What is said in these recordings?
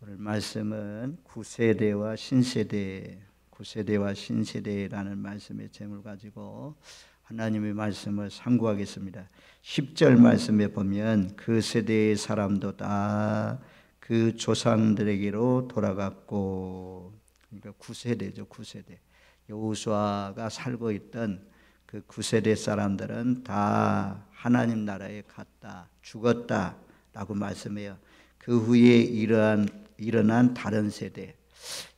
오늘 말씀은 구세대와 신세대, 구세대와 신세대라는 말씀의 제목을 가지고 하나님의 말씀을 상고하겠습니다. 10절 말씀에 보면 그 세대의 사람도 다 그 조상들에게로 돌아갔고, 그러니까 구세대죠. 구세대. 여호수아가 살고 있던 그 구세대 사람들은 다 하나님 나라에 갔다, 죽었다라고 말씀해요. 그 후에 일어난 다른 세대,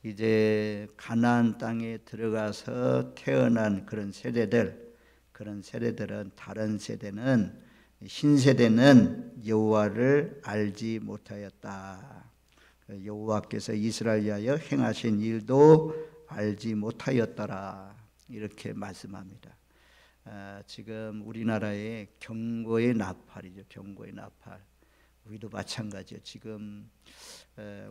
이제 가나안 땅에 들어가서 태어난 그런 세대들은 다른 세대는, 신세대는 여호와를 알지 못하였다. 여호와께서 이스라엘 위하여 행하신 일도 알지 못하였더라, 이렇게 말씀합니다. 지금 우리나라의 경고의 나팔이죠. 경고의 나팔. 우리도 마찬가지예요. 지금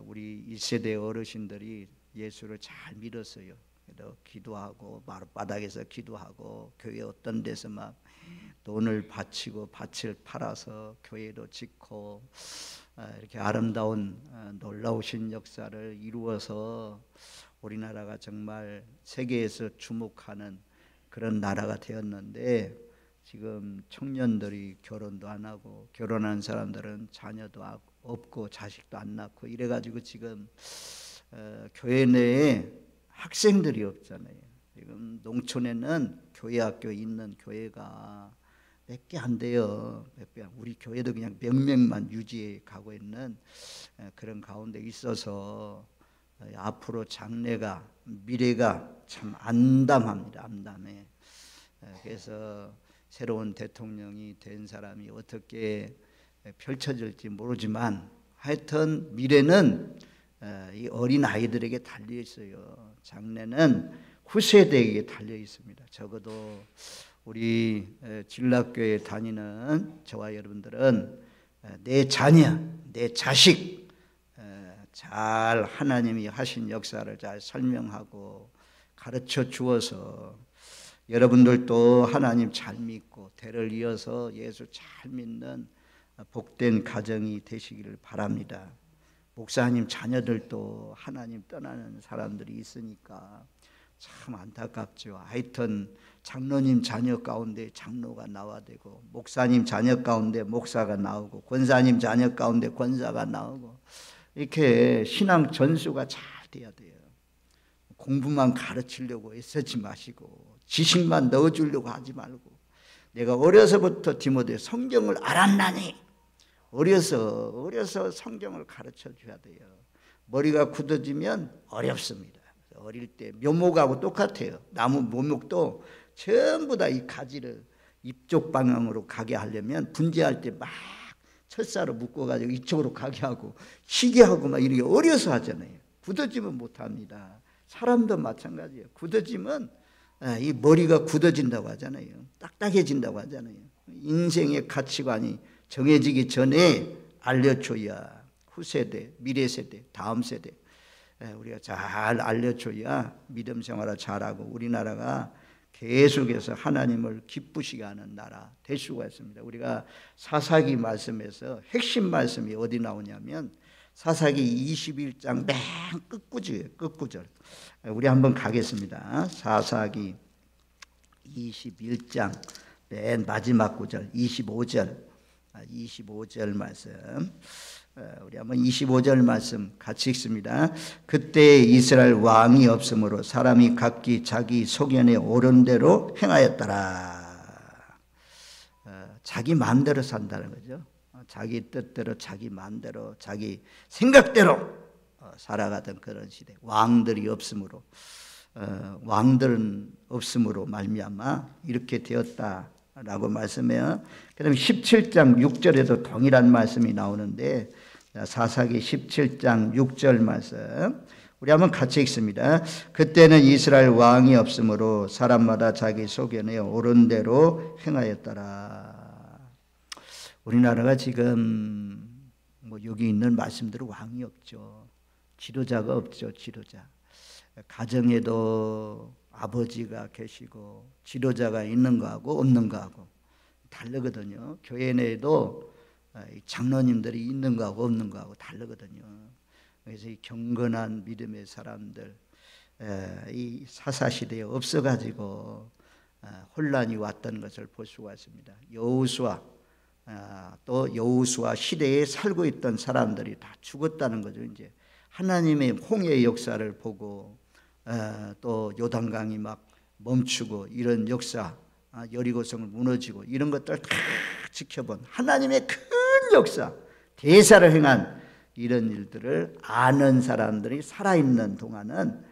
우리 1세대 어르신들이 예수를 잘 믿었어요. 그래도 기도하고 마룻바닥에서 기도하고 교회 어떤 데서 막 돈을 바치고 밭을 팔아서 교회도 짓고 이렇게 아름다운 놀라우신 역사를 이루어서 우리나라가 정말 세계에서 주목하는 그런 나라가 되었는데, 지금 청년들이 결혼도 안 하고, 결혼한 사람들은 자녀도 없고 자식도 안 낳고 이래가지고 지금 교회 내에 학생들이 없잖아요. 지금 농촌에는 교회 학교 있는 교회가 몇 개 안 돼요. 우리 교회도 그냥 몇 명만 유지해 가고 있는 그런 가운데 있어서 앞으로 장래가, 미래가 참 암담합니다. 암담해. 그래서 새로운 대통령이 된 사람이 어떻게 펼쳐질지 모르지만, 하여튼 미래는 이 어린 아이들에게 달려 있어요. 장래는 후세대에게 달려 있습니다. 적어도 우리 진락교회 다니는 저와 여러분들은 내 자녀, 내 자식 잘 하나님이 하신 역사를 잘 설명하고 가르쳐 주어서 여러분들도 하나님 잘 믿고 대를 이어서 예수 잘 믿는 복된 가정이 되시기를 바랍니다. 목사님 자녀들도 하나님 떠나는 사람들이 있으니까 참 안타깝죠. 하여튼 장로님 자녀 가운데 장로가 나와야 되고, 목사님 자녀 가운데 목사가 나오고, 권사님 자녀 가운데 권사가 나오고, 이렇게 신앙 전수가 잘 돼야 돼요. 공부만 가르치려고 애쓰지 마시고, 지식만 넣어주려고 하지 말고, 내가 어려서부터 디모데 성경을 알았나니, 어려서 성경을 가르쳐 줘야 돼요. 머리가 굳어지면 어렵습니다. 어릴 때 묘목하고 똑같아요. 나무 묘목도 전부 다 이 가지를 이쪽 방향으로 가게 하려면 분재할 때 막 철사로 묶어가지고 이쪽으로 가게 하고 희게 하고 막 이렇게 어려서 하잖아요. 굳어지면 못합니다. 사람도 마찬가지예요. 굳어지면 이 머리가 굳어진다고 하잖아요. 딱딱해진다고 하잖아요. 인생의 가치관이 정해지기 전에 알려줘야 후세대, 미래세대, 다음 세대 우리가 잘 알려줘야 믿음 생활을 잘하고 우리나라가 계속해서 하나님을 기쁘시게 하는 나라 될 수가 있습니다. 우리가 사사기 말씀에서 핵심 말씀이 어디 나오냐면 사사기 21장 맨 끝구절. 우리 한번 가겠습니다. 사사기 21장 맨 마지막 구절 25절 말씀. 우리 한번 25절 말씀 같이 읽습니다. 그때 이스라엘 왕이 없으므로 사람이 각기 자기 소견에 옳은 대로 행하였더라. 자기 마음대로 산다는 거죠. 자기 뜻대로, 자기 마음대로, 자기 생각대로 살아가던 그런 시대. 왕들이 없으므로, 왕들은 없으므로 말미암아 이렇게 되었다라고 말씀해요. 그 다음에 17장 6절에도 동일한 말씀이 나오는데, 사사기 17장 6절 말씀 우리 한번 같이 읽습니다. 그때는 이스라엘 왕이 없으므로 사람마다 자기 소견에 옳은 대로 행하였더라. 우리나라가 지금 여기 있는 말씀대로 왕이 없죠. 지도자가 없죠. 지도자. 가정에도 아버지가 계시고 지도자가 있는 거하고 없는 거하고 다르거든요. 교회 내에도 장로님들이 있는 거하고 없는 거하고 다르거든요. 그래서 이 경건한 믿음의 사람들, 이 사사시대에 없어가지고 혼란이 왔던 것을 볼 수가 있습니다. 여호수아, 또 여호수아 시대에 살고 있던 사람들이 다 죽었다는 거죠. 이제 하나님의 홍해의 역사를 보고 또 요단강이 막 멈추고 이런 역사, 여리고성을 무너지고 이런 것들 다 지켜본 하나님의 큰 역사, 대사를 행한 이런 일들을 아는 사람들이 살아있는 동안은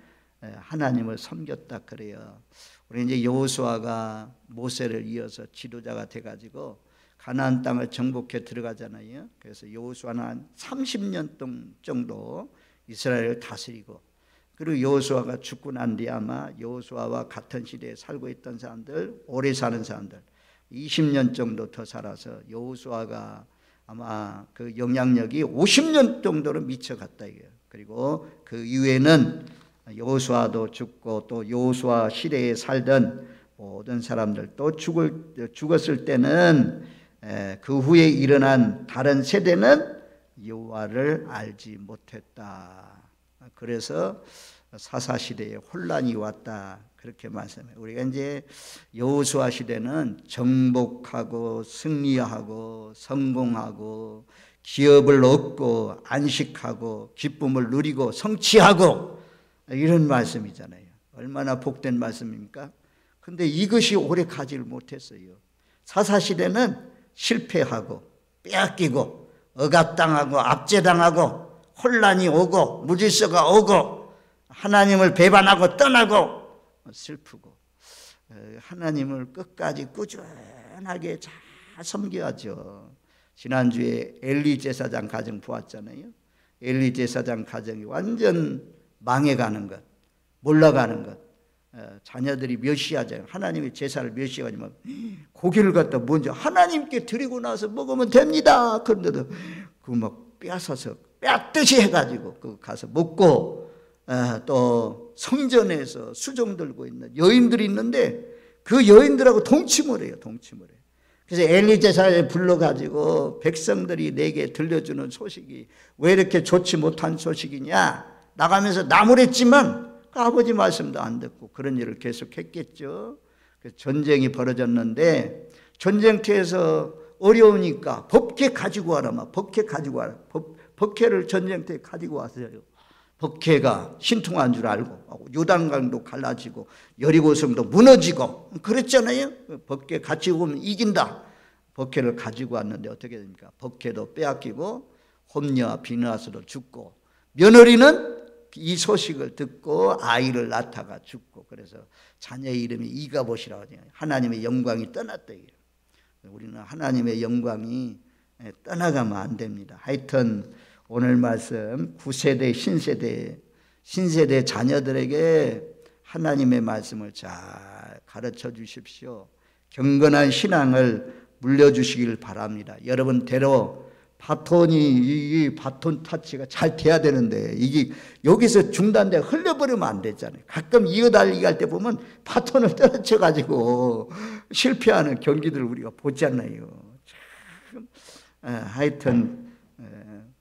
하나님을 섬겼다 그래요. 우리 이제 여호수아가 모세를 이어서 지도자가 돼가지고 가나안 땅을 정복해 들어가잖아요. 그래서 여호수아는 한 30년 정도 이스라엘을 다스리고, 그리고 여호수아가 죽고 난 뒤에 아마 여호수아와 같은 시대에 살고 있던 사람들, 오래 사는 사람들 20년 정도 더 살아서 여호수아가 아마 그 영향력이 50년 정도로 미쳐갔다 이거예요. 그리고 그 이후에는 여호수아도 죽고 또 여호수아 시대에 살던 모든 사람들도 죽었을 때는 그 후에 일어난 다른 세대는 여호와를 알지 못했다. 그래서 사사시대에 혼란이 왔다 그렇게 말씀해요. 우리가 이제 여호수아 시대는 정복하고 승리하고 성공하고 기업을 얻고 안식하고 기쁨을 누리고 성취하고 이런 말씀이잖아요. 얼마나 복된 말씀입니까? 근데 이것이 오래 가지를 못했어요. 사사시대는 실패하고 빼앗기고 억압당하고 압제당하고 혼란이 오고 무질서가 오고 하나님을 배반하고 떠나고 슬프고, 하나님을 끝까지 꾸준하게 잘 섬겨야죠. 지난주에 엘리 제사장 가정 보았잖아요. 엘리 제사장 가정이 완전 망해가는 것, 몰라가는 것, 자녀들이 멸시하잖아요. 하나님의 제사를 멸시하지만 고기를 갖다 먼저 하나님께 드리고 나서 먹으면 됩니다. 그런데도 그거 막 빼앗아서 빼앗듯이 해가지고 그거 가서 먹고, 또 성전에서 수종 들고 있는 여인들이 있는데 그 여인들하고 동침을 해요. 동침을 해요. 그래서 엘리 제사에 불러가지고 백성들이 내게 들려주는 소식이 왜 이렇게 좋지 못한 소식이냐, 나가면서 나무랬지만 그 아버지 말씀도 안 듣고 그런 일을 계속했겠죠. 전쟁이 벌어졌는데 전쟁터에서 어려우니까 법궤 가지고 와라, 막 법궤 가지고 와라. 법궤를 전쟁터에 가지고 왔어요. 법궤가 신통한 줄 알고 요단강도 갈라지고 여리고성도 무너지고 그랬잖아요. 법궤 가지고 오면 이긴다. 법궤를 가지고 왔는데 어떻게 됩니까? 법궤도 빼앗기고 홈녀와 비느하스도 죽고, 며느리는 이 소식을 듣고 아이를 낳다가 죽고, 그래서 자녀의 이름이 이가봇이라고 하죠. 하나님의 영광이 떠났다. 우리는 하나님의 영광이 떠나가면 안 됩니다. 하여튼 오늘 말씀 9세대 신세대 자녀들에게 하나님의 말씀을 잘 가르쳐 주십시오. 경건한 신앙을 물려주시길 바랍니다. 여러분 대로 이 바톤 타치가 잘 돼야 되는데 이게 여기서 중단돼 흘려버리면 안 되잖아요. 가끔 이어달리기 할 때 보면 바톤을 떨어져 가지고 실패하는 경기들을 우리가 보잖아요. 참, 하여튼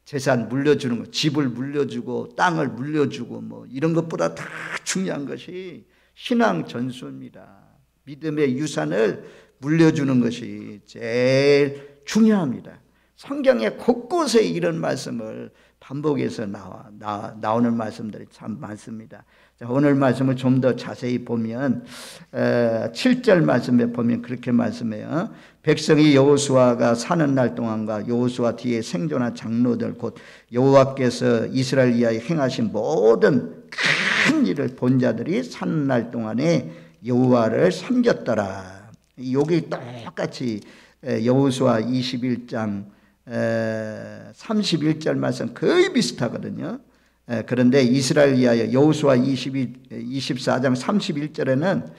재산 물려주는 거, 집을 물려주고 땅을 물려주고 뭐 이런 것보다 다 중요한 것이 신앙 전수입니다. 믿음의 유산을 물려주는 것이 제일 중요합니다. 성경에 곳곳에 이런 말씀을 반복해서 나오는 말씀들이 참 많습니다. 자, 오늘 말씀을 좀 더 자세히 보면 7절 말씀에 보면 그렇게 말씀해요. 백성이 여호수아가 사는 날 동안과 여호수아 뒤에 생존한 장로들 곧 여호와께서 이스라엘 위하여 행하신 모든 큰 일을 본 자들이 사는 날 동안에 여호와를 섬겼더라. 여기 똑같이 여호수아 21장 31절 말씀 거의 비슷하거든요. 그런데 이스라엘 위하여 여호수아 24장 31절에는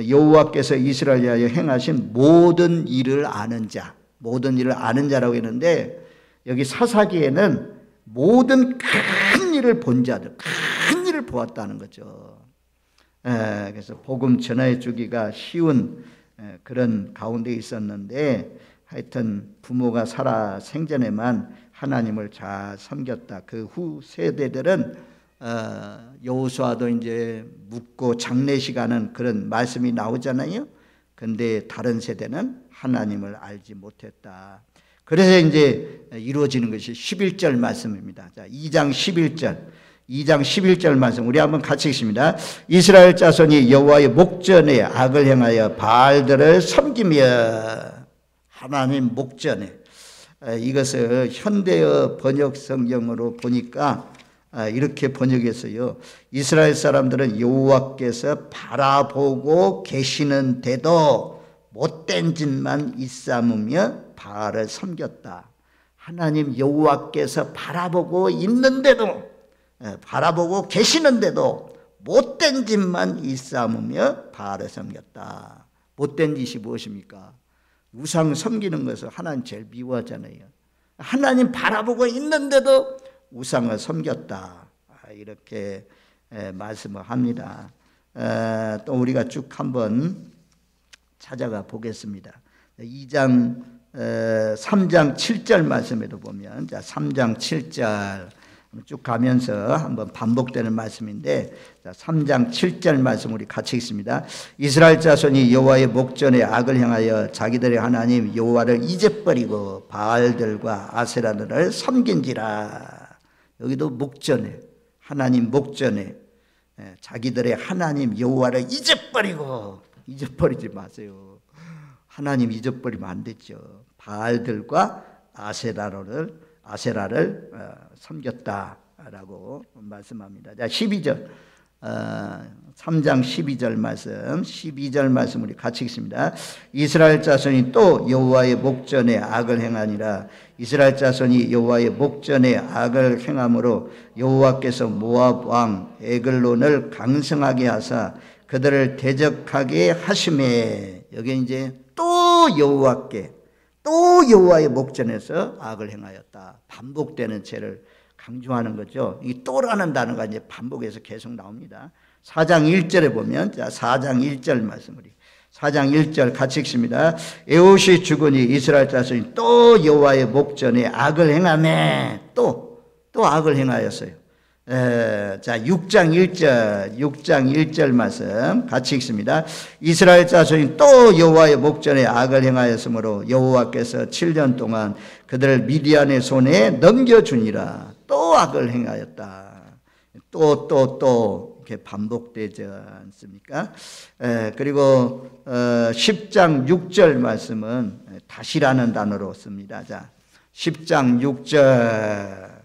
여호와께서 이스라엘 위하여 행하신 모든 일을 아는 자, 모든 일을 아는 자라고 했는데 여기 사사기에는 모든 큰 일을 본 자들, 큰 일을 보았다는 거죠. 그래서 복음 전해 주기가 쉬운 그런 가운데 있었는데 하여튼 부모가 살아 생전에만 하나님을 잘 섬겼다. 그 후 세대들은 여호수아도 이제 묻고 장례식하는 그런 말씀이 나오잖아요. 근데 다른 세대는 하나님을 알지 못했다. 그래서 이제 이루어지는 것이 11절 말씀입니다. 자, 2장 11절 말씀 우리 한번 같이 읽습니다. 이스라엘 자손이 여호와의 목전에 악을 행하여 바알들을 섬기며. 하나님 목전에, 이것을 현대어 번역 성경으로 보니까 이렇게 번역했어요. 이스라엘 사람들은 여호와께서 바라보고 계시는데도 못된 짓만 일삼으며 바알을 섬겼다. 하나님 여호와께서 바라보고 있는데도, 바라보고 계시는데도 못된 짓만 일삼으며 바알을 섬겼다. 못된 짓이 무엇입니까? 우상 섬기는 것을 하나님 제일 미워하잖아요. 하나님 바라보고 있는데도 우상을 섬겼다. 이렇게 말씀을 합니다. 또 우리가 쭉 한번 찾아가 보겠습니다. 3장 7절 말씀에도 보면, 자, 3장 7절 쭉 가면서 한번 반복되는 말씀인데, 자, 3장 7절 말씀 우리 같이 읽습니다. 이스라엘 자손이 여호와의 목전에 악을 행하여 자기들의 하나님 여호와를 잊어버리고 바알들과 아세라들을 섬긴지라. 여기도 목전에, 하나님 목전에 자기들의 하나님 여호와를 잊어버리지 마세요. 하나님 잊어버리면 안 되죠. 바알들과 아세라를 섬겼다라고 말씀합니다. 자, 12절, 3장 12절 말씀 우리 같이 읽습니다. 이스라엘 자손이 또 여호와의 목전에 악을 행하니라. 이스라엘 자손이 여호와의 목전에 악을 행함으로 여호와께서 모압 왕 에글론을 강성하게 하사 그들을 대적하게 하심에. 여기 이제 또 여호와의 목전에서 악을 행하였다. 반복되는 죄를 강조하는 거죠. 이 또라는 단어가 이제 반복해서 계속 나옵니다. 4장 1절에 보면, 자, 4장 1절 말씀 우리 4장 1절 같이 읽습니다. 에옷이 죽으니 이스라엘 자손이 또 여호와의 목전에 악을 행하매. 또 악을 행하였어요. 자, 6장 1절 말씀 같이 읽습니다. 이스라엘 자손이 또 여호와의 목전에 악을 행하였으므로 여호와께서 7년 동안 그들을 미디안의 손에 넘겨주니라. 또 악을 행하였다. 또 이렇게 반복되지 않습니까? 그리고 10장 6절 말씀은 다시라는 단어로 씁니다. 자, 10장 6절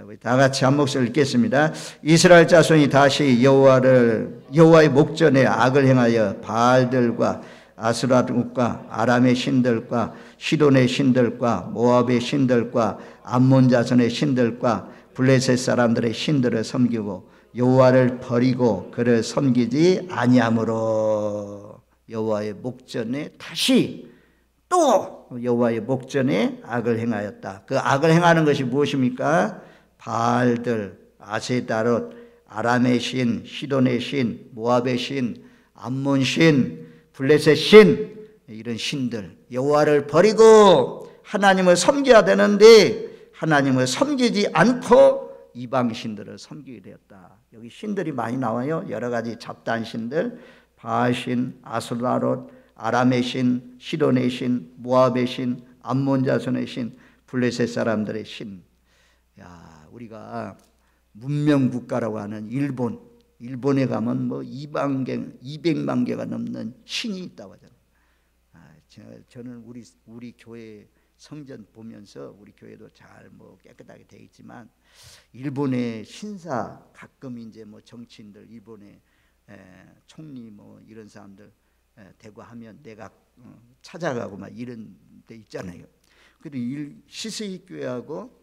우리 다 같이 한 목소리 읽겠습니다. 이스라엘 자손이 다시 여호와의 목전에 악을 행하여 바알들과 아스라롯과 아람의 신들과 시돈의 신들과 모압의 신들과 암몬 자손의 신들과 블레셋 사람들의 신들을 섬기고 여호와를 버리고 그를 섬기지 아니하므로. 여호와의 목전에 다시 또 여호와의 목전에 악을 행하였다. 그 악을 행하는 것이 무엇입니까? 바알들, 아세다롯, 아람의 신, 시돈의 신, 모압의 신, 암몬 신, 블레셋 신, 이런 신들, 여호와를 버리고 하나님을 섬겨야 되는데 하나님을 섬기지 않고 이방 신들을 섬기게 되었다. 여기 신들이 많이 나와요. 여러 가지 잡다한 신들, 바알 신, 아스라롯, 아람의 신, 시돈의 신, 모압의 신, 암몬 자손의 신, 블레셋 사람들의 신. 야, 우리가 문명 국가라고 하는 일본에 가면 뭐 200만 개가 넘는 신이 있다고 하잖아요. 저는 우리 교회 성전 보면서, 우리 교회도 잘 뭐 깨끗하게 되어 있지만 일본의 신사, 가끔 이제 뭐 정치인들, 일본의 총리 뭐 이런 사람들 대고 하면 내가 찾아가고 막 이런 데 있잖아요. 그리고 시스이 교회하고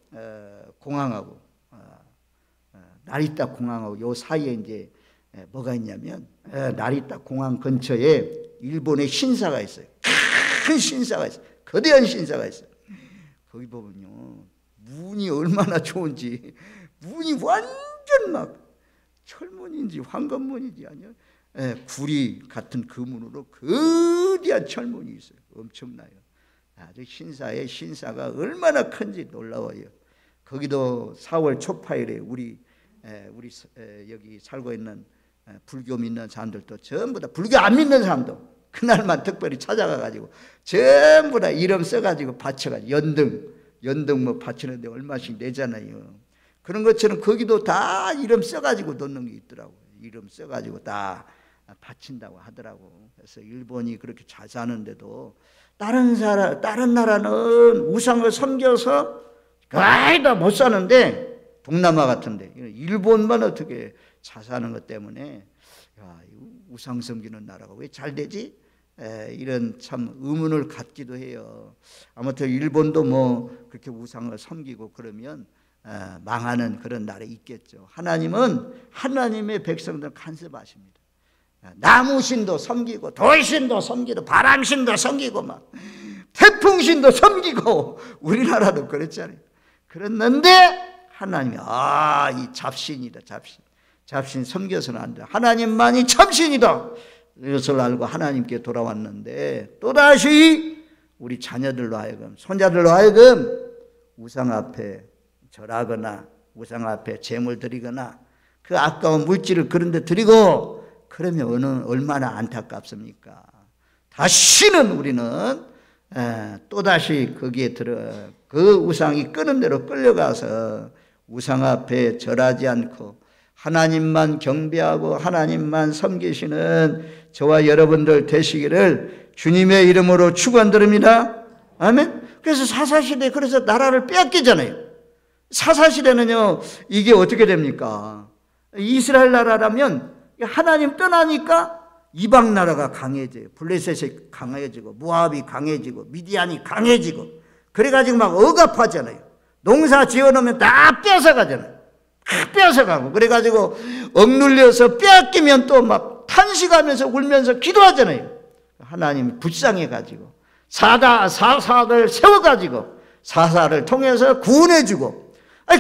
공항하고 나리타 공항하고 요 사이에 이제 뭐가 있냐면, 나리타 공항 근처에 일본의 신사가 있어요. 큰 신사가 있어요. 거대한 신사가 있어요. 거기 보면요, 문이 얼마나 좋은지, 문이 완전 막 철문인지 황금문인지 아니요, 구리 같은 그 문으로 거대한 철문이 있어요. 엄청나요. 아주 신사가 얼마나 큰지 놀라워요. 거기도 4월 초파일에 우리 여기 살고 있는 불교 믿는 사람들도 전부 다, 불교 안 믿는 사람도 그날만 특별히 찾아가 가지고 전부 다 이름 써가지고 바쳐가지고 연등 뭐 바치는데 얼마씩 내잖아요. 그런 것처럼 거기도 다 이름 써가지고 놓는 게 있더라고. 이름 써가지고 다 바친다고 하더라고. 그래서 일본이 그렇게 잘 사는데도 다른 나라는 우상을 섬겨서 거의 다 못 사는데, 동남아 같은데 일본만 어떻게 잘 사는 것 때문에, 야, 우상 섬기는 나라가 왜 잘 되지? 이런 참 의문을 갖기도 해요. 아무튼 일본도 뭐 그렇게 우상을 섬기고 그러면 망하는 그런 날이 있겠죠. 하나님은 하나님의 백성들 간섭하십니다. 나무신도 섬기고 돌신도 섬기고 바람신도 섬기고 막 태풍신도 섬기고, 우리나라도 그랬잖아요. 그랬는데 하나님이 이 잡신이다. 잡신 섬겨서는 안 돼. 하나님만이 참신이다. 이것을 알고 하나님께 돌아왔는데, 또다시 우리 자녀들로 하여금, 손자들로 하여금 우상 앞에 절하거나 우상 앞에 제물 드리거나 그 아까운 물질을 그런 데 드리고 그러면 얼마나 안타깝습니까? 다시는 우리는 또다시 거기에 그 우상이 끄는 대로 끌려가서 우상 앞에 절하지 않고 하나님만 경배하고 하나님만 섬기시는 저와 여러분들 되시기를 주님의 이름으로 축원드립니다. 아멘. 그래서 사사시대, 그래서 나라를 빼앗기잖아요. 사사시대는요, 이게 어떻게 됩니까? 이스라엘 나라라면 하나님 떠나니까 이방 나라가 강해져요. 블레셋이 강해지고 모압이 강해지고 미디안이 강해지고, 그래가지고 막 억압하잖아요. 농사 지어놓으면 다 뺏어가잖아요. 다 뺏어가고, 그래가지고 억눌려서 빼앗기면 또 막 탄식하면서 울면서 기도하잖아요. 하나님이 불쌍해가지고 사사를 세워가지고 사사를 통해서 구원해주고,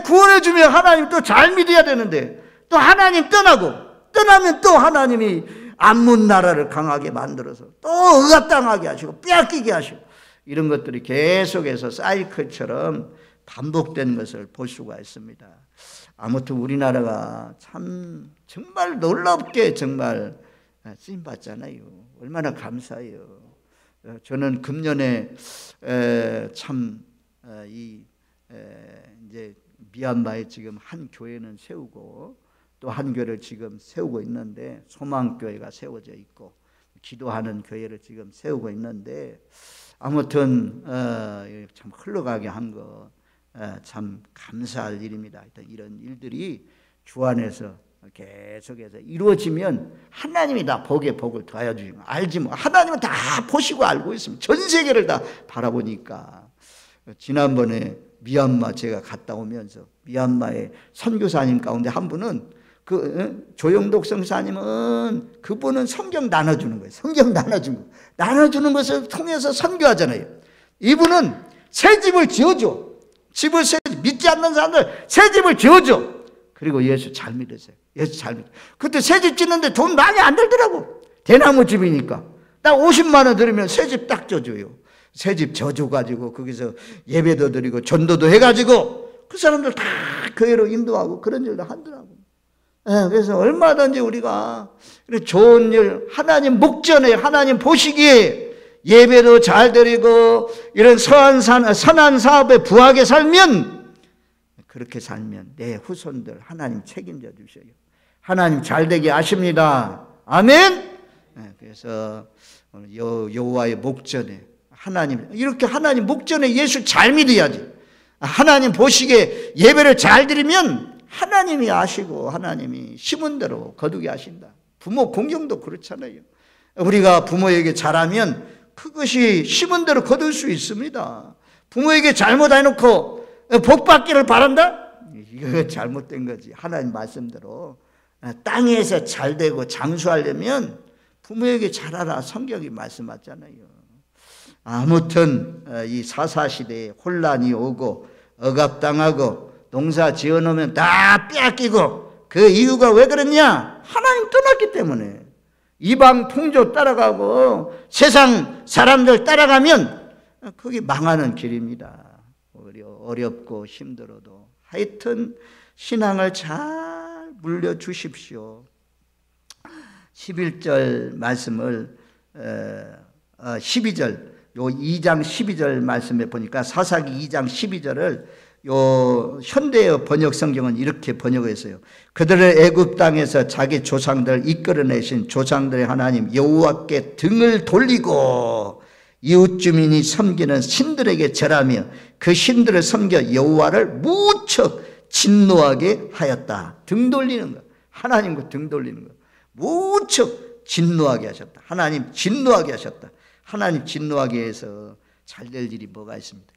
구원해주면 하나님 또 잘 믿어야 되는데, 또 하나님 떠나면 또 하나님이 암몬 나라를 강하게 만들어서 또 억압당하게 하시고 빼앗기게 하시고, 이런 것들이 계속해서 사이클처럼 반복된 것을 볼 수가 있습니다. 아무튼 우리나라가 참 정말 놀랍게 정말 쓰임받잖아요. 얼마나 감사해요. 저는 금년에 참 이제 미얀마에 지금 한 교회는 세우고 또 한 교회를 지금 세우고 있는데, 소망교회가 세워져 있고 기도하는 교회를 지금 세우고 있는데, 아무튼 참 흘러가게 한 거 참 감사할 일입니다. 이런 일들이 주 안에서 계속해서 이루어지면 하나님이 다 복에 복을 더하여 주시는 거 알지 뭐. 하나님은 다 보시고 알고 있습니다. 전 세계를 다 바라보니까. 지난번에 미얀마 제가 갔다 오면서 미얀마의 선교사님 가운데 한 분은 조영독 성사님은 그분은 성경 나눠주는 거예요. 성경 나눠주는 것을 통해서 선교하잖아요. 이분은 새 집을 지어줘. 믿지 않는 사람들 새 집을 지어줘. 그리고 예수 잘 믿으세요. 예수 잘 믿어. 그때 새 집 짓는데 돈 많이 안 들더라고. 대나무 집이니까 딱 50만 원 들으면 새 집 딱 져줘요. 새 집 져줘가지고 거기서 예배도 드리고 전도도 해가지고 그 사람들 다 교회로 인도하고 그런 일도 하더라고. 그래서 얼마든지 우리가 좋은 일, 하나님 목전에 하나님 보시기에 예배도 잘 드리고 이런 선한 사업에 부하게 살면, 그렇게 살면 내 후손들 하나님 책임져 주셔요. 하나님 잘되게 하십니다. 아멘. 그래서 여호와의 목전에 하나님, 이렇게 하나님 목전에 예수 잘 믿어야지. 하나님 보시기에 예배를 잘 드리면 하나님이 아시고 하나님이 심은 대로 거두게 하신다. 부모 공경도 그렇잖아요. 우리가 부모에게 잘하면 그것이 심은 대로 거둘 수 있습니다. 부모에게 잘못 해놓고 복 받기를 바란다? 이거 잘못된 거지. 하나님 말씀대로 땅에서 잘 되고 장수하려면 부모에게 잘하라. 성경이 말씀하잖아요. 아무튼 이 사사시대에 혼란이 오고 억압당하고 농사 지어놓으면 다 빼앗기고, 그 이유가 왜 그랬냐? 하나님 떠났기 때문에. 이방 풍조 따라가고 세상 사람들 따라가면 그게 망하는 길입니다. 어렵고 힘들어도 하여튼 신앙을 잘 물려주십시오. 11절 말씀을 12절 요 2장 12절 말씀에 보니까 사사기 2장 12절을 요 현대의 번역 성경은 이렇게 번역했어요. 그들을 애굽 땅에서 자기 조상들을 이끌어내신 조상들의 하나님 여호와께 등을 돌리고 이웃 주민이 섬기는 신들에게 절하며 그 신들을 섬겨 여호와를 무척 진노하게 하였다. 등 돌리는 거, 하나님과 등 돌리는 거, 무척 진노하게 하셨다. 하나님 진노하게 하셨다. 하나님 진노하게 해서 잘 될 일이 뭐가 있습니까?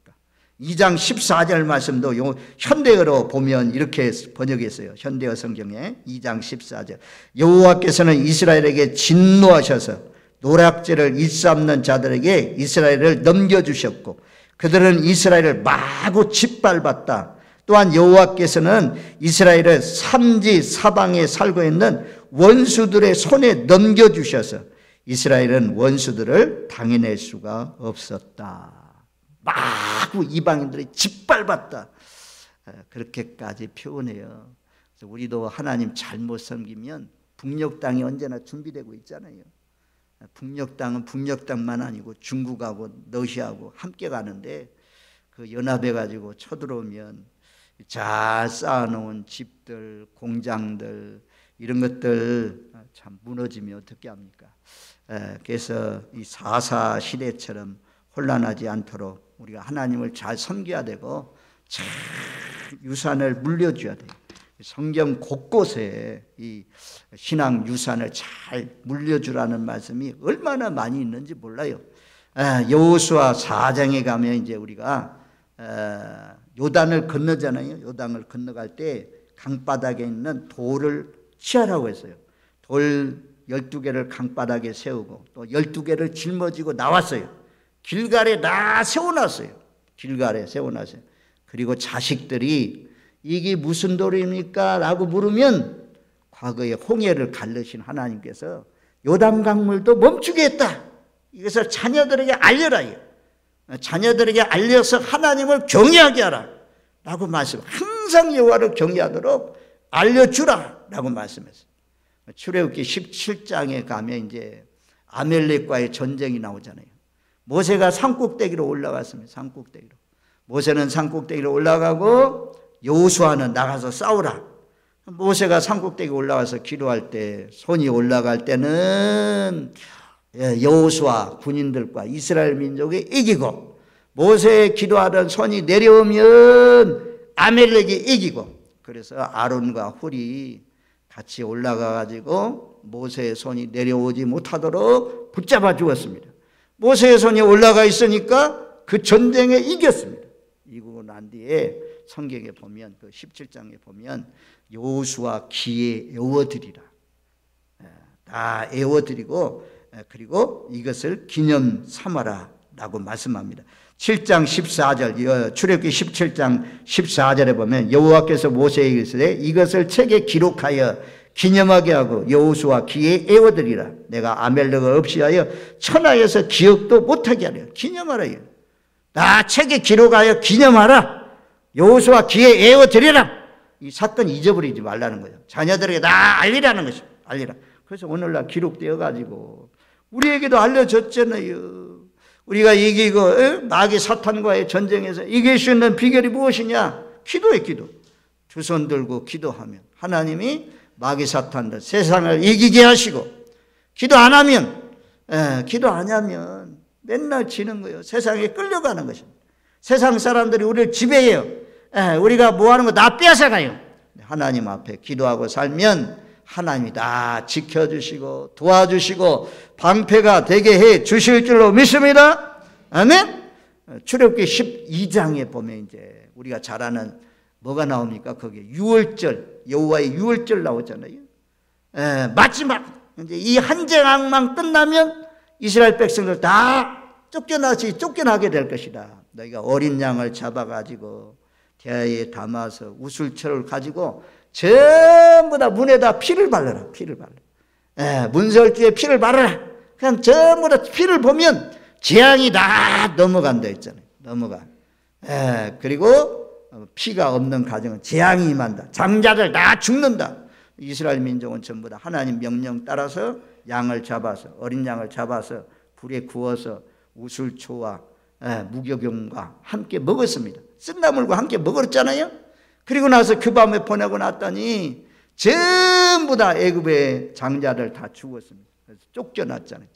2장 14절 말씀도 현대어로 보면 이렇게 번역했어요. 현대어 성경에 2장 14절 여호와께서는 이스라엘에게 진노하셔서 노략질을 일삼는 자들에게 이스라엘을 넘겨주셨고 그들은 이스라엘을 마구 짓밟았다. 또한 여호와께서는 이스라엘을 삼지 사방에 살고 있는 원수들의 손에 넘겨주셔서 이스라엘은 원수들을 당해낼 수가 없었다. 마구 이방인들이 짓밟았다. 그렇게까지 표현해요. 그래서 우리도 하나님 잘못 섬기면 북녘 땅이 언제나 준비되고 있잖아요. 북녘 땅은 북녘 땅만 아니고 중국하고 러시아하고 함께 가는데 그 연합해 가지고 쳐들어오면 잘 쌓아놓은 집들, 공장들 이런 것들 참 무너지면 어떻게 합니까? 그래서 이 4.4 시대처럼 혼란하지 않도록 우리가 하나님을 잘 섬겨야 되고 참 유산을 물려줘야 돼요. 성경 곳곳에 이 신앙 유산을 잘 물려주라는 말씀이 얼마나 많이 있는지 몰라요. 여호수아 4장에 가면 이제 우리가 요단을 건너잖아요. 요단을 건너갈 때 강바닥에 있는 돌을 취하라고 했어요. 돌 12개를 강바닥에 세우고 또 12개를 짊어지고 나왔어요. 길갈에 다 세워놨어요. 길갈에 세워놨어요. 그리고 자식들이 이게 무슨 돌입니까? 라고 물으면 과거에 홍해를 갈르신 하나님께서 요단강물도 멈추게 했다. 이것을 자녀들에게 알려라. 자녀들에게 알려서 하나님을 경외하게 하라 라고 말씀. 항상 여호와를 경외하도록 알려주라 라고 말씀했어요. 출애굽기 17장에 가면 이제 아멜렉과의 전쟁이 나오잖아요. 모세가 산꼭대기로 올라갔습니다. 산꼭대기로. 모세는 산꼭대기로 올라가고 여호수아는 나가서 싸우라. 모세가 산꼭대기 올라가서 기도할 때 손이 올라갈 때는 여호수아 군인들과 이스라엘 민족이 이기고 모세의 기도하던 손이 내려오면 아멜렉이 이기고 그래서 아론과 훌이 같이 올라가 가지고 모세의 손이 내려오지 못하도록 붙잡아 주었습니다. 모세의 손이 올라가 있으니까 그 전쟁에 이겼습니다. 이기고 난 뒤에 성경에 보면 그 17장에 보면 여호수아 기에 애워드리라. 다 애워드리고 그리고 이것을 기념 삼아라 라고 말씀합니다. 7장 14절 출애굽기 17장 14절에 보면 여호와께서 모세에게 이르시되 이것을 책에 기록하여 기념하게 하고 여호수아 기에 애워드리라. 내가 아멜렉을 없이 하여 천하에서 기억도 못하게 하려. 기념하라. 나 책에 기록하여 기념하라. 여호수아 기에 애워드리라. 이 사건 잊어버리지 말라는 거예요. 자녀들에게 다 알리라는 것이죠. 알리라. 그래서 오늘날 기록되어 가지고 우리에게도 알려졌잖아요. 우리가 이기고 마귀 사탄과의 전쟁에서 이길 수 있는 비결이 무엇이냐? 기도해. 기도. 두 손 들고 기도하면 하나님이 마귀 사탄들 세상을 이기게 하시고 기도 안 하면 맨날 지는 거예요. 세상에 끌려가는 것입니다. 세상 사람들이 우리를 지배해요. 우리가 뭐 하는 거 다 뺏어가요. 하나님 앞에 기도하고 살면 하나님이 다 지켜주시고 도와주시고 방패가 되게 해 주실 줄로 믿습니다. 아멘. 출애굽기 12장에 보면 이제 우리가 잘 아는 뭐가 나옵니까? 거기에 유월절, 여호와의 유월절 나오잖아요. 마지막 이제 이 한쟁항만 끝나면 이스라엘 백성들 다 쫓겨나게 될 것이다. 너희가 어린 양을 잡아가지고 대야에 담아서 우슬철을 가지고 전부 다 문에다 피를 바르라. 피를 바르라. 문설주에 피를 바르라. 그냥 전부 다 피를 보면 재앙이 다 넘어간다 했잖아요. 넘어가. 그리고 피가 없는 가정은 재앙이 임한다. 장자들 다 죽는다. 이스라엘 민족은 전부 다 하나님 명령 따라서 양을 잡아서, 어린 양을 잡아서 불에 구워서 우슬초와 무교병과 함께 먹었습니다. 쓴나물과 함께 먹었잖아요. 그리고 나서 그 밤에 보내고 났더니 전부 다 애굽의 장자들 다 죽었습니다. 그래서 쫓겨났잖아요.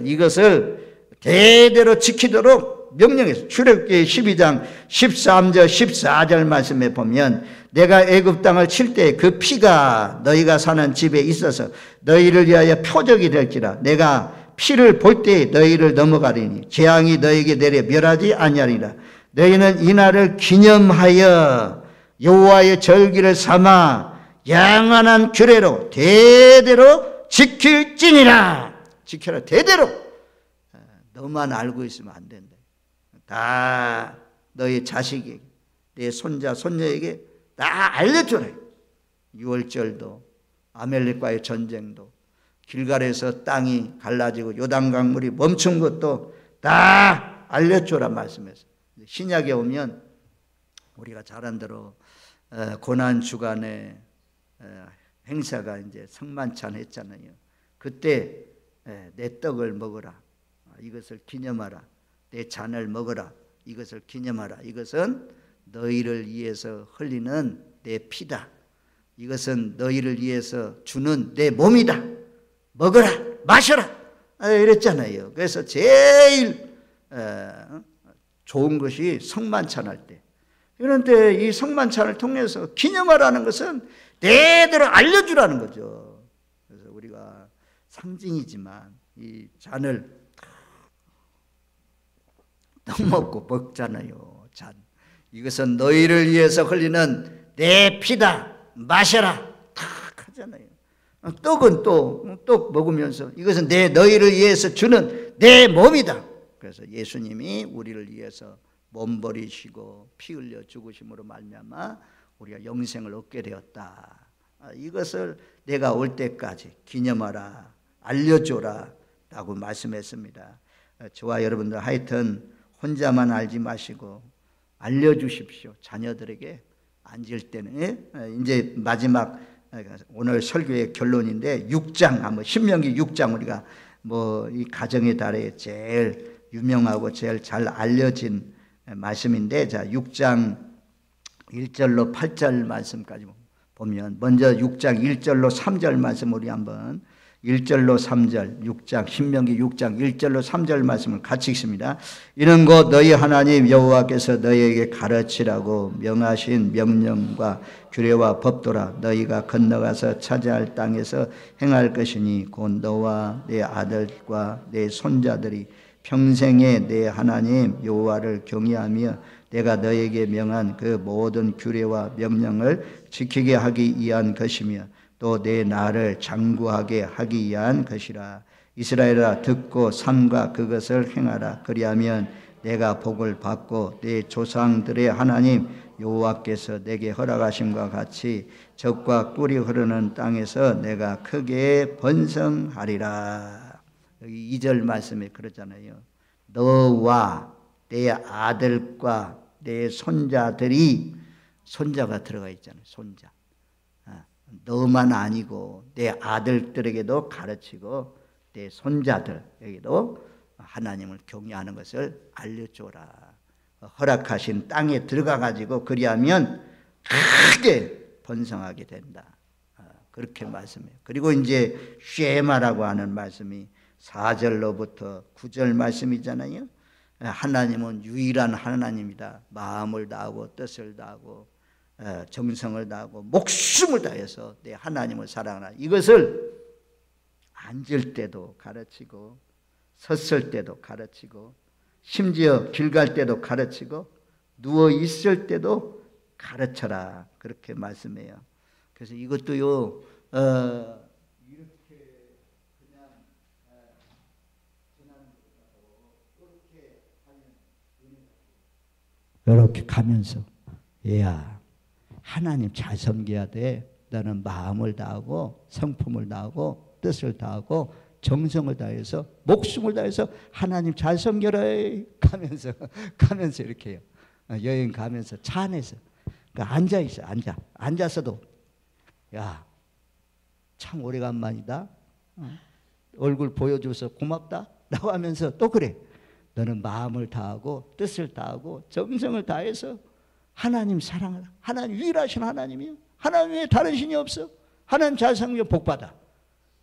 이것을 대대로 지키도록 명령했어요. 출애굽기 12장 13절 14절 말씀에 보면 내가 애굽 땅을 칠 때 그 피가 너희가 사는 집에 있어서 너희를 위하여 표적이 될지라. 내가 피를 볼 때 너희를 넘어가리니 재앙이 너희에게 내려 멸하지 아니하리라. 너희는 이 날을 기념하여 여호와의 절기를 삼아 영원한 규례로 대대로 지킬지니라. 지켜라. 대대로. 너만 알고 있으면 안 된다. 다 너희 자식에게, 내 손자 손녀에게 다 알려줘라. 유월절도, 아멜렉과의 전쟁도, 길갈에서 땅이 갈라지고 요단강물이 멈춘 것도 다 알려줘라 말씀했어요. 신약에 오면 우리가 잘한 대로 고난 주간에 행사가 이제 성만찬 했잖아요. 그때 내 떡을 먹어라. 이것을 기념하라. 내 잔을 먹어라. 이것을 기념하라. 이것은 너희를 위해서 흘리는 내 피다. 이것은 너희를 위해서 주는 내 몸이다. 먹어라. 마셔라. 이랬잖아요. 그래서 제일 좋은 것이 성만찬할 때. 그런데 이 성만찬을 통해서 기념하라는 것은 대대로 알려주라는 거죠. 그래서 우리가 상징이지만 이 잔을 떡 먹고 먹잖아요. 잔. 이것은 너희를 위해서 흘리는 내 피다. 마셔라. 탁 하잖아요. 떡은 또 떡 먹으면서 이것은 너희를 위해서 주는 내 몸이다. 그래서 예수님이 우리를 위해서 몸 버리시고 피 흘려 죽으심으로 말미암아 우리가 영생을 얻게 되었다. 이것을 내가 올 때까지 기념하라. 알려줘라. 라고 말씀했습니다. 저와 여러분들 하여튼 혼자만 알지 마시고 알려주십시오. 자녀들에게 앉을 때는. 이제 마지막 오늘 설교의 결론인데 6장 한번 신명기 6장 우리가 이 가정의 달에 제일 유명하고 제일 잘 알려진 말씀인데, 자 6장 1절로 8절 말씀까지 보면 먼저 6장 1절로 3절 말씀 우리 한번 1절로 3절 6장 신명기 6장 1절로 3절 말씀을 같이 읽습니다. 이는 곧 너희 하나님 여호와께서 너희에게 가르치라고 명하신 명령과 규례와 법도라. 너희가 건너가서 차지할 땅에서 행할 것이니 곧 너와 내 아들과 내 손자들이 평생에 내 하나님 여호와를 경외하며 내가 너희에게 명한 그 모든 규례와 명령을 지키게 하기 위한 것이며 또 내 나를 장구하게 하기 위한 것이라. 이스라엘아 듣고 삼가 그것을 행하라. 그리하면 내가 복을 받고 내 조상들의 하나님 여호와께서 내게 허락하심과 같이 젖과 꿀이 흐르는 땅에서 내가 크게 번성하리라. 여기 2절 말씀에 그러잖아요. 너와 내 아들과 내 손자들이, 손자가 들어가 있잖아요. 손자. 너만 아니고 내 아들들에게도 가르치고 내 손자들에게도 하나님을 경외하는 것을 알려줘라. 허락하신 땅에 들어가 가지고 그리하면 크게 번성하게 된다. 그렇게 말씀해요. 그리고 이제 쉐마라고 하는 말씀이 4절로부터 9절 말씀이잖아요. 하나님은 유일한 하나님이다. 마음을 다하고 뜻을 다하고 정성을 다하고 목숨을 다해서 내 하나님을 사랑하라. 이것을 앉을 때도 가르치고 섰을 때도 가르치고 심지어 길 갈 때도 가르치고 누워 있을 때도 가르쳐라. 그렇게 말씀해요. 그래서 이것도요 이렇게 그냥 이렇게 가면서 얘야 하나님 잘 섬겨야 돼. 너는 마음을 다하고 성품을 다하고 뜻을 다하고 정성을 다해서 목숨을 다해서 하나님 잘 섬겨라 가면서 이렇게 해요. 여행 가면서 차 안에서 그러니까 앉아 있어. 앉아서도 야, 참 오래간만이다. 얼굴 보여줘서 고맙다. 라고 하면서 또 그래. 너는 마음을 다하고 뜻을 다하고 정성을 다해서 하나님 사랑하라. 하나님 유일하신 하나님이요. 하나님 외에 다른 신이 없어. 하나님 잘 섬기면 복받아.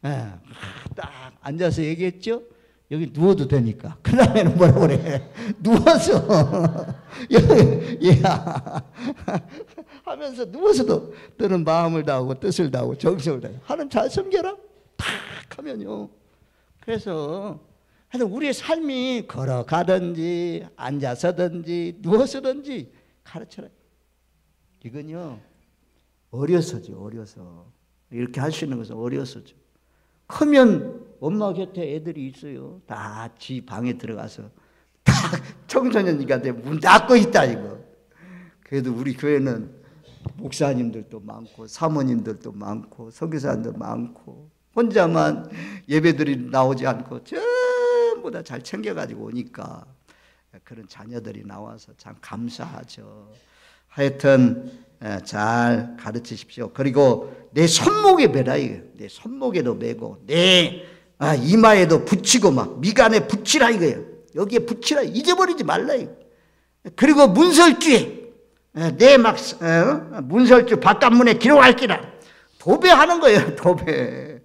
딱 앉아서 얘기했죠. 여기 누워도 되니까. 그 다음에는 뭐라고 그래. 누워서 하면서 누워서도 너는 마음을 다하고 뜻을 다하고 정성을 다해. 하나님 잘 섬겨라. 탁 하면요. 그래서 우리의 삶이 걸어가든지 앉아서든지 누워서든지 가르쳐라. 이건요 어려서죠. 어려서 이렇게 할 수 있는 것은 어려서죠. 크면 엄마 곁에 애들이 있어요. 다 지 방에 들어가서 다 청소년이가 돼 문 닫고 있다 이거. 그래도 우리 교회는 목사님들도 많고 사모님들도 많고 선교사님도 많고 혼자만 예배들이 나오지 않고 전부 다 잘 챙겨가지고 오니까 그런 자녀들이 나와서 참 감사하죠. 하여튼 잘 가르치십시오. 그리고 내 손목에 매라 이거예요. 내 손목에도 매고 내 이마에도 붙이고 막 미간에 붙이라 이거예요. 여기에 붙이라. 잊어버리지 말라 이거. 그리고 문설주에 내 막 문설주 바깥문에 기록할기라. 도배하는 거예요. 도배.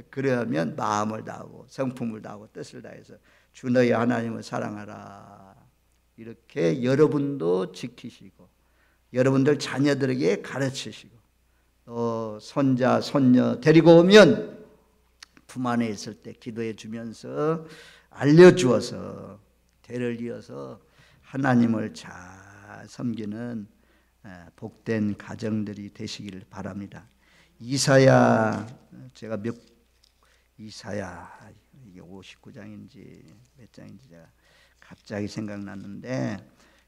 그러면 마음을 다하고 성품을 다하고 뜻을 다해서 주 너희 하나님을 사랑하라. 이렇게 여러분도 지키시고 여러분들 자녀들에게 가르치시고 또 손자 손녀 데리고 오면 품 안에 있을 때 기도해 주면서 알려주어서 대를 이어서 하나님을 잘 섬기는 복된 가정들이 되시기를 바랍니다. 이사야 제가 이사야 이게 59장인지 몇 장인지 제가 갑자기 생각났는데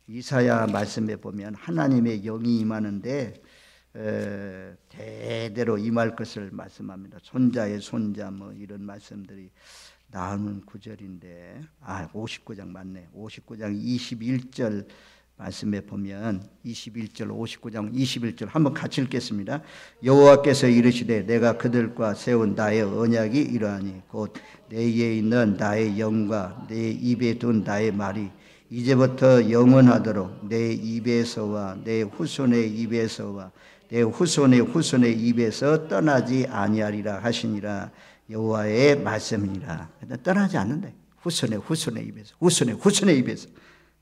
이사야 말씀에 보면 하나님의 영이 임하는데 대대로 임할 것을 말씀합니다. 손자의 손자 뭐 이런 말씀들이 나오는 구절인데 59장 맞네. 59장 21절 말씀에 보면 21절 59장 21절 한번 같이 읽겠습니다. 여호와께서 이르시되 내가 그들과 세운 나의 언약이 이러하니 곧 내게 있는 나의 영과 내 입에 둔 나의 말이 이제부터 영원하도록 내 입에서와 내 후손의 입에서와 내 후손의 후손의 입에서 떠나지 아니하리라 하시니라. 여호와의 말씀이니라. 떠나지 않는다. 후손의 후손의 입에서 후손의 후손의 입에서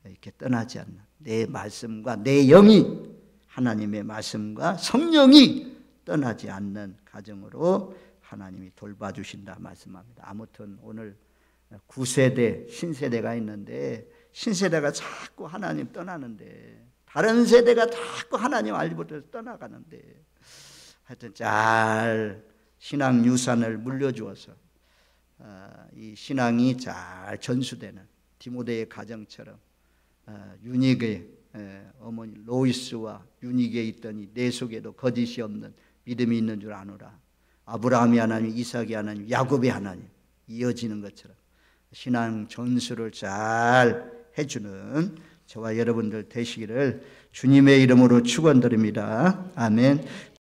이렇게 떠나지 않는 내 말씀과 내 영이 하나님의 말씀과 성령이 떠나지 않는 가정으로 하나님이 돌봐주신다 말씀합니다. 아무튼 오늘 9세대 신세대가 있는데 신세대가 자꾸 하나님 떠나는데 다른 세대가 자꾸 하나님 알지 못해서 떠나가는데 하여튼 잘 신앙 유산을 물려주어서 이 신앙이 잘 전수되는 디모데의 가정처럼 유닉의 어머니 로이스와 유닉에 있더니 내 속에도 거짓이 없는 믿음이 있는 줄 아노라. 아브라함이 하나님, 이삭이 하나님, 야곱이 하나님 이어지는 것처럼 신앙 전수를 잘 해주는 저와 여러분들 되시기를 주님의 이름으로 축원드립니다. 아멘.